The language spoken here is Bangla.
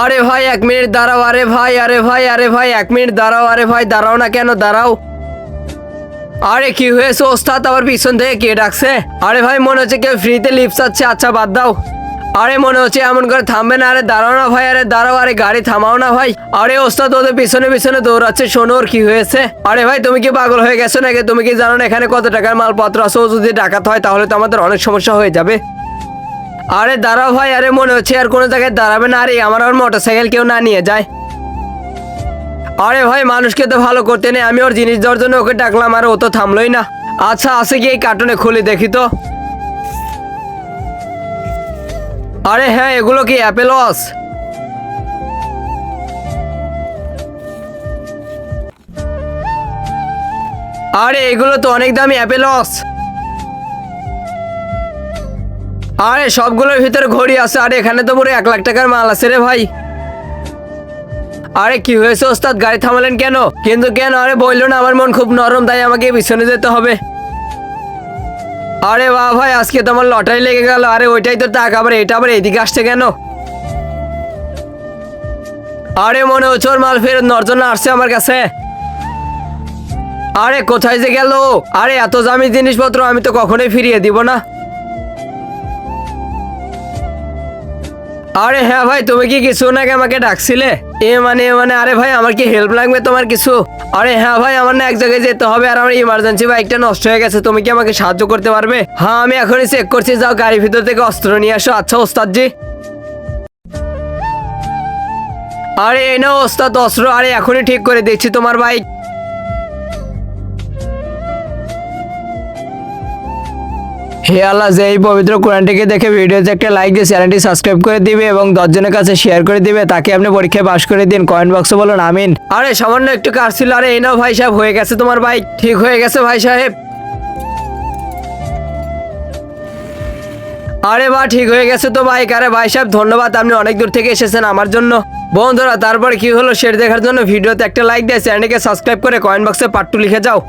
আরে ভাই 1 মিনিট দাঁড়াও। আরে ভাই, আরে ভাই, আরে ভাই 1 মিনিট দাঁড়াও। আরে ভাই দাঁড়াও না কেন, দাঁড়াও। আরে কি হয়েছে ওস্তাদ, আবার পিছন থেকে কে ডাকছে? আরে ভাই মনে হচ্ছে কেউ ফ্রিতে লিফট চাচ্ছে। আচ্ছা বাদ দাও। আরে মনে হচ্ছে এমন করে থামবে না। আরে দাঁড়াও না ভাই, আরে দাঁড়াও। আরে গাড়ি থামাও না ভাই। আরে ওস্তাদ ওদের পিছনে পিছনে দৌড়াচ্ছে, শোনো ওর কি হয়েছে। আরে ভাই তুমি কি পাগল হয়ে গেছো নাকি? তুমি কি জানো না এখানে কত টাকার মালপত্র আছে? ও যদি ডাকাত হয় তাহলে তো আমাদের অনেক সমস্যা হয়ে যাবে। আরে দাঁড়াও ভাই, আরে মনে হচ্ছে আর কোনো জায়গায় দাঁড়াবে না। আরে আমার আর মোটরসাইকেল কেউ না নিয়ে যায়। আরে ভাই মানুষকে তো ভালো করতে নেই, আমি ওর জিনিস দেওয়ার জন্য ওকে ডাকলাম আর ও তো থামলোই না। আচ্ছা আছে কি এই কার্টুনে খুলে দেখি তো। আরে হ্যাঁ এগুলো কি অ্যাপেলস? আরে এগুলো তো অনেক দামি অ্যাপেলস। আরে সবগুলোর ভিতরে ঘড়ি আছে। আরে এখানে তো পুরো 1 লাখ টাকার মাল আছে রে ভাই। আরে কি হয়েছে ওস্তাদ, গাড়ি থামালেন কেন? কিন্তু কেন? আরে বললো না আমার মন খুব নরম, তাই আমাকে পিছনে যেতে হবে। আরে বাহ ভাই আজকে তোমার লটারি লেগে গেল। আরে ওইটাই তো টাকা, আবার এটা আবার এইদিকে আসছে কেন? আরে মনে হচ্ছে ওর মাল ফেরত নেওয়ার জন্য আসছে আমার কাছে। আরে কোথায় যে গেল? আরে এত দামি জিনিসপত্র আমি তো কখনোই ফিরিয়ে দিব না। আরে হ্যাঁ ভাই তুমি কি কিছু নাকি আমাকে ডাকছিলে? এ মানে আরে ভাই আমার কি হেল্প লাগবে তোমার কিছু? আরে হ্যাঁ ভাই আমার না এক জায়গায় যেতে হবে, আর আমার ইমার্জেন্সি বাইকটা নষ্ট হয়ে গেছে। তুমি কি আমাকে সাহায্য করতে পারবে? হ্যাঁ আমি এখনই চেক করছি, যাও গাড়ির ভিতর থেকে অস্ত্র নিয়ে আসো। আচ্ছা ওস্তাদ জি। আরে এই নাও ওস্তাদ অস্ত্র। আরে এখনই ঠিক করে দিচ্ছি তোমার বাইক। হে আল্লাহ, যে এই পবিত্র কোরআনটিকে দেখে ভিডিওতে একটা লাইক দিয়ে চ্যানেলটি সাবস্ক্রাইব করে দিবে এবং 10 জনের কাছে শেয়ার করে দিবে, তাকে আপনি পরীক্ষায় পাশ করে দিন। কমেন্ট বক্সে বলুন আমিন। আরে সামান্য একটু কাজ ছিল। আরে এই নাও ভাই সাহেব, হয়ে গেছে তোমার বাইক, ঠিক হয়ে গেছে ভাই সাহেব। আরে বাহ ঠিক হয়ে গেছে তো বাইক। আরে ভাই সাহেব ধন্যবাদ, আপনি অনেক দূর থেকে এসেছেন আমার জন্য। বন্ধুরা তারপরে কি হলো সেটা দেখার জন্য ভিডিওতে একটা লাইক দিয়ে চ্যানেলটিকে সাবস্ক্রাইব করে কমেন্ট বক্সে পার্ট 2 লিখে যাও।